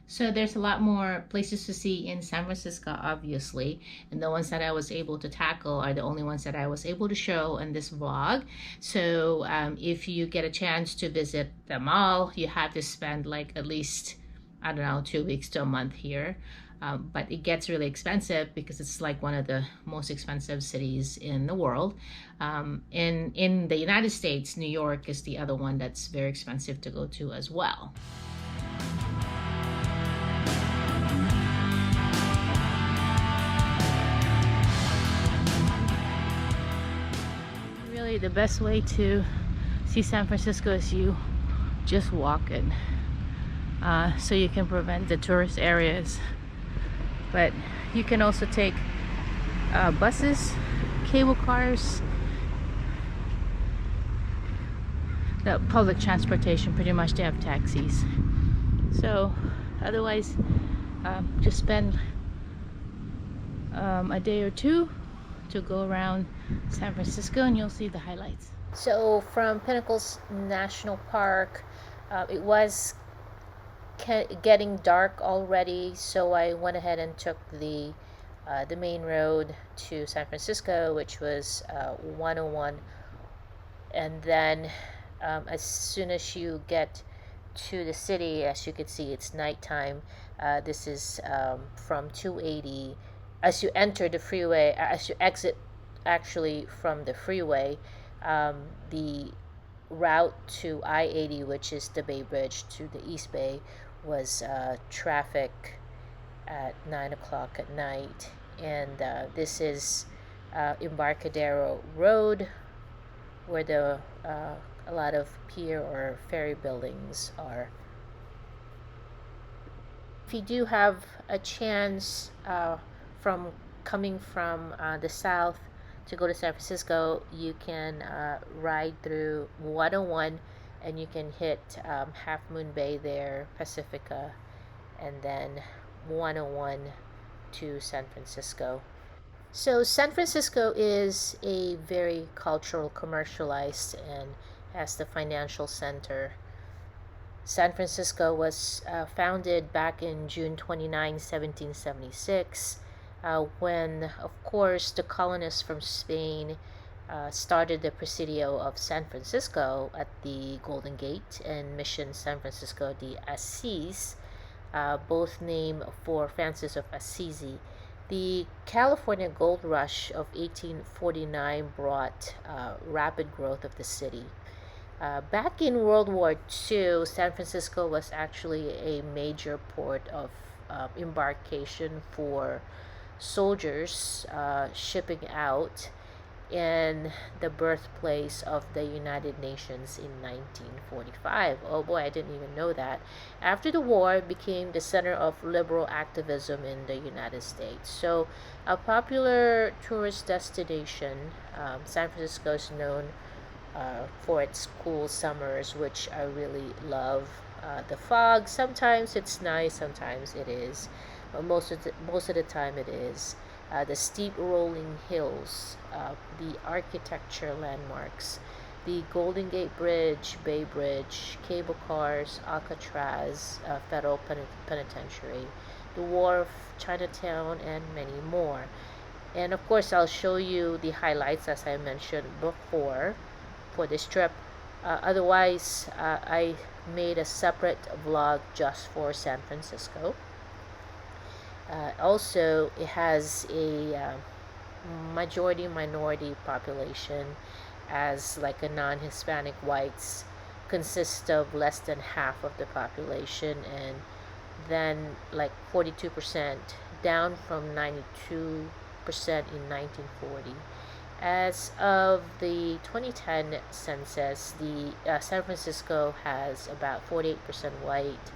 So there's a lot more places to see in San Francisco, obviously, and the ones that I was able to tackle are the only ones that I was able to show in this vlog. So if you get a chance to visit them all, you have to spend like at least, I don't know, 2 weeks to a month here. But it gets really expensive because it's like one of the most expensive cities in the world. In the United States, New York is the other one that's very expensive to go to as well. Really, the best way to see San Francisco is you just walk in, so you can prevent the tourist areas. But you can also take buses, cable cars, the public transportation. Pretty much they have taxis. So otherwise, just spend a day or two to go around San Francisco and you'll see the highlights. So from Pinnacles National Park, it was getting dark already, so I went ahead and took the main road to San Francisco, which was 101. And then as soon as you get to the city, as you can see, it's nighttime. This is from 280. As you enter the freeway, as you exit actually from the freeway, the route to I-80, which is the Bay Bridge to the East Bay, was traffic at 9 o'clock at night. And this is Embarcadero Road, where the a lot of pier or ferry buildings are. If you do have a chance from coming from the south to go to San Francisco, you can ride through 101 and you can hit Half Moon Bay there, Pacifica, and then 101 to San Francisco. So San Francisco is a very cultural, commercialized, and as the financial center. San Francisco was founded back in June 29, 1776, when, of course, the colonists from Spain started the Presidio of San Francisco at the Golden Gate and Mission San Francisco de Assis, both named for Francis of Assisi. The California Gold Rush of 1849 brought rapid growth of the city. Back in World War II, San Francisco was actually a major port of embarkation for soldiers shipping out, and the birthplace of the United Nations in 1945. Oh boy, I didn't even know that. After the war, it became the center of liberal activism in the United States. So, a popular tourist destination, San Francisco is known for its cool summers, which I really love. The fog, sometimes it's nice, sometimes it is, but most of the time it is. The steep rolling hills, the architecture landmarks, the Golden Gate Bridge, Bay Bridge, cable cars, Alcatraz Federal Penitentiary, the Wharf, Chinatown, and many more. And of course, I'll show you the highlights as I mentioned before for this trip. Otherwise, I made a separate vlog just for San Francisco. Also, it has a majority minority population, as like a non-Hispanic whites consist of less than half of the population, and then like 42%, down from 92% in 1940. As of the 2010 census, the San Francisco has about 48% white,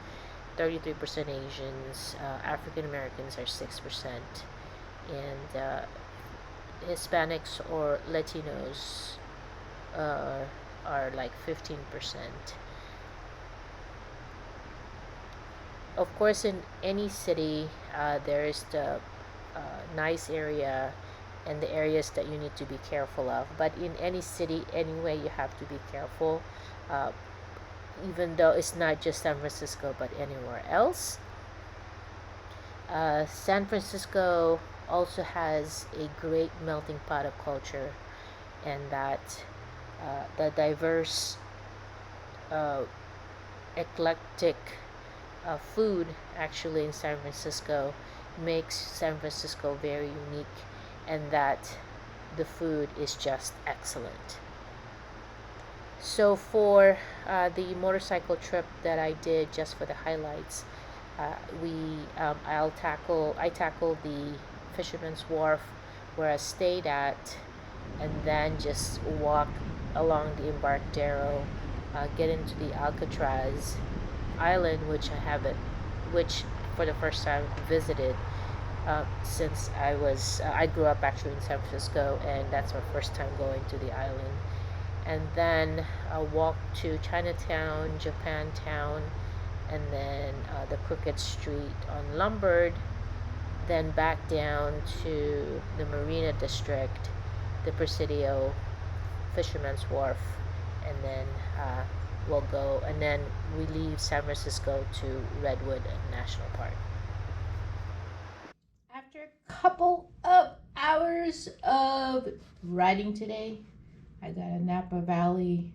33% Asians, African Americans are 6%, and Hispanics or Latinos are like 15%. Of course, in any city, there is the nice area and the areas that you need to be careful of. But in any city, anyway, you have to be careful. Even though it's not just San Francisco, but anywhere else. San Francisco also has a great melting pot of culture, and that the diverse, uh, eclectic food actually in San Francisco makes San Francisco very unique, and that the food is just excellent. So for the motorcycle trip that I did, just for the highlights, we I tackled the Fisherman's Wharf where I stayed at, and then just walk along the Embarcadero, get into the Alcatraz Island, which for the first time visited, since I grew up actually in San Francisco, and that's my first time going to the island. And then walk to Chinatown, Japantown, and then the Crooked Street on Lombard, then back down to the Marina District, the Presidio, Fisherman's Wharf, and then and then we leave San Francisco to Redwood National Park. After a couple of hours of riding today, I got a Napa Valley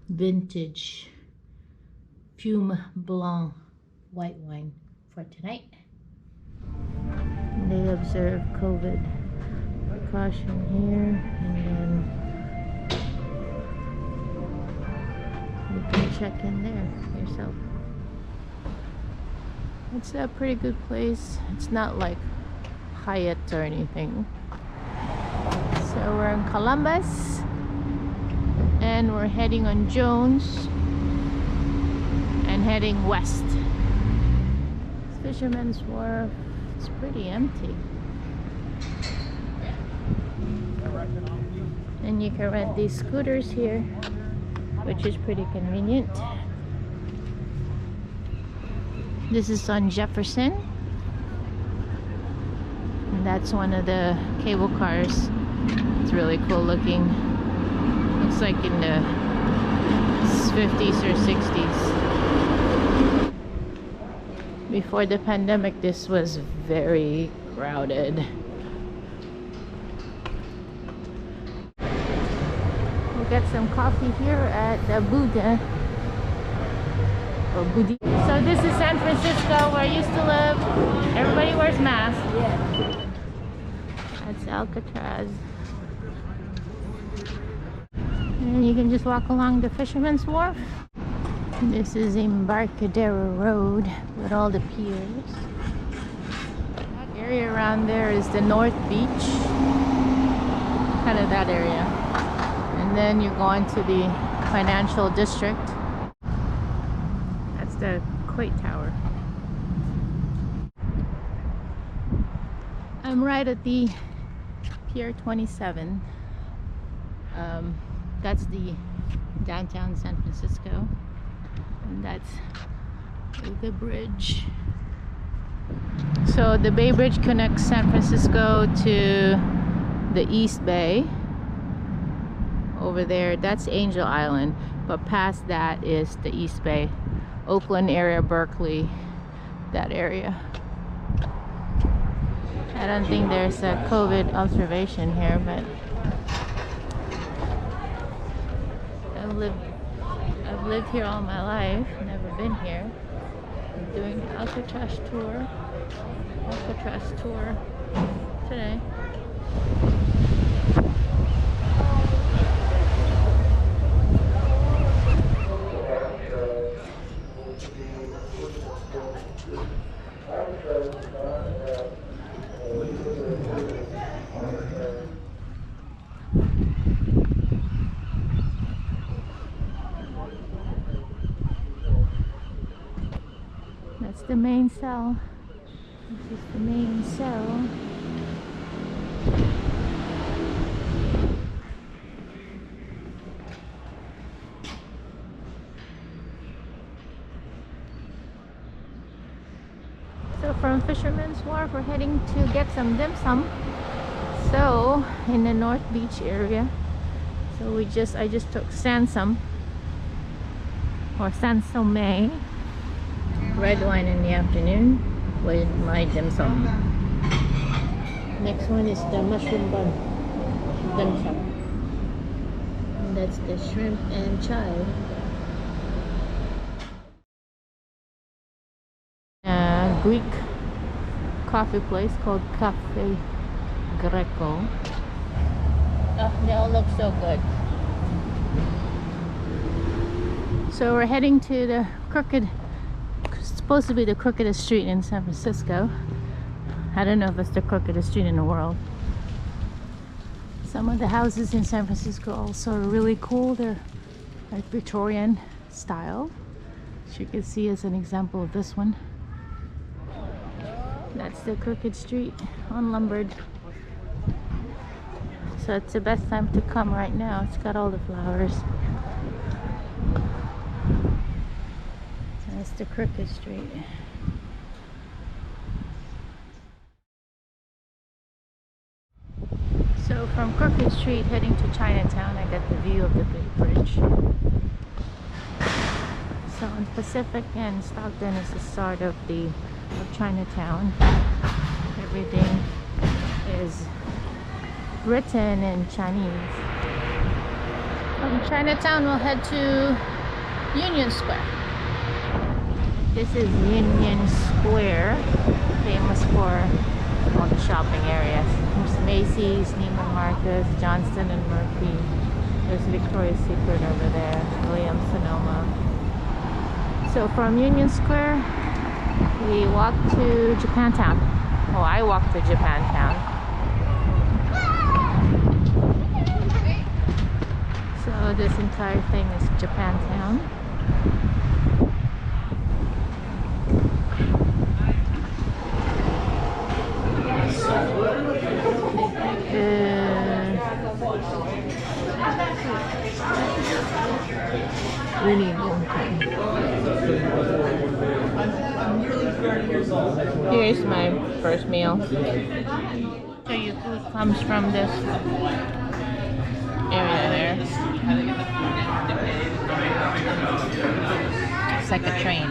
vintage Fume Blanc white wine for tonight. And they observe COVID precaution here, and then you can check in there yourself. It's a pretty good place. It's not like Hyatt or anything. So we're in Columbus, and we're heading on Jones and heading west. Fisherman's Wharf. It's pretty empty. And you can rent these scooters here, which is pretty convenient. This is on Jefferson. And that's one of the cable cars. It's really cool looking. Looks like in the 50s or 60s. Before the pandemic, this was very crowded. We'll get some coffee here at the Buddha. So this is San Francisco, where I used to live. Everybody wears masks. Yeah. That's Alcatraz. And you can just walk along the Fisherman's Wharf. This is Embarcadero Road with all the piers. That area around there is the North Beach. Kind of that area. And then you're going to the Financial District. That's the Kuwait Tower. I'm right at the Pier 27. That's the downtown San Francisco, and that's the bridge. So the Bay Bridge connects San Francisco to the East Bay. Over there, that's Angel Island, but past that is the East Bay, Oakland area, Berkeley, that area. I don't think there's a COVID observation here, but I've lived here all my life, never been here. I'm doing the Alcatraz tour today. That's the main cell. This is the main cell. So from Fisherman's Wharf, we're heading to get some dim sum. So in the North Beach area. So I just took Sansum. or Sansome. Red wine in the afternoon with my dim sum. Next one is the mushroom bun dim sum. And that's the shrimp and chive. A Greek coffee place called Cafe Greco. Oh, they all look so good. So we're heading to the supposed to be the crookedest street in San Francisco. I don't know if it's the crookedest street in the world. Some of the houses in San Francisco also are really cool. They're like Victorian style. As you can see as an example of this one. That's the crooked street, unlumbered. So it's the best time to come right now. It's got all the flowers. So that's the crooked street. So from Crooked Street heading to Chinatown, I got the view of the Bay Bridge. So on Pacific and Stockton is the start of Chinatown. Everything is written in Chinese. From Chinatown we'll head to Union Square. This is Union Square, famous for all the shopping areas. There's Macy's, Neiman Marcus, Johnston and Murphy. There's Victoria's Secret over there, Williams Sonoma. So from Union Square, we walk to Japantown. Well, I walk to Japantown. So this entire thing is Japantown. Really important. Here's my first meal. So your food comes from this area there. It's like a train.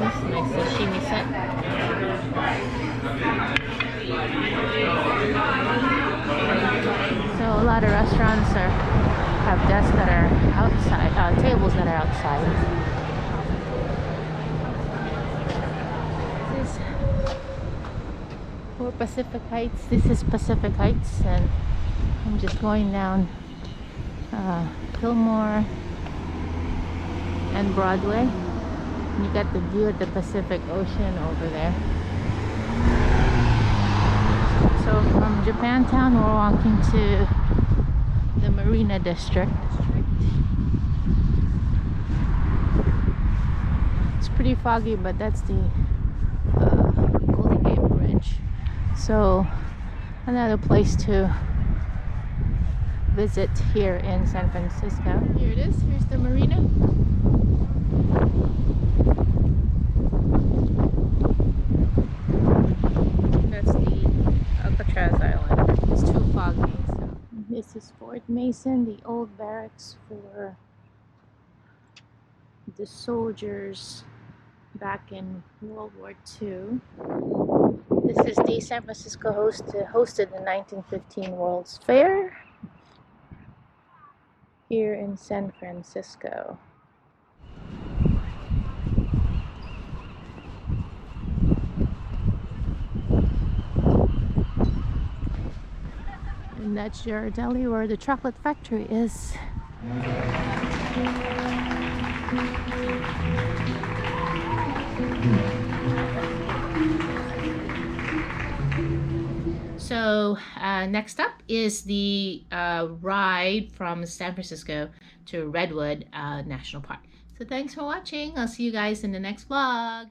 This nice sashimi set. So a lot of restaurants have desks that are outside, tables that are outside. This is for Pacific Heights. This is Pacific Heights, and I'm just going down Fillmore and Broadway. And you got the view of the Pacific Ocean over there. So from Japantown, we're walking to the Marina District. It's pretty foggy, but that's the Golden Gate Bridge. So another place to visit here in San Francisco. Here it is. Here's the marina. That's the Alcatraz Island. It's too foggy. So this is Fort Mason, the old barracks for the soldiers back in World War II. This is the San Francisco hosted the 1915 World's Fair here in San Francisco. And that's Ghirardelli, where the chocolate factory is. So next up is the ride from San Francisco to Redwood National Park. So thanks for watching. I'll see you guys in the next vlog.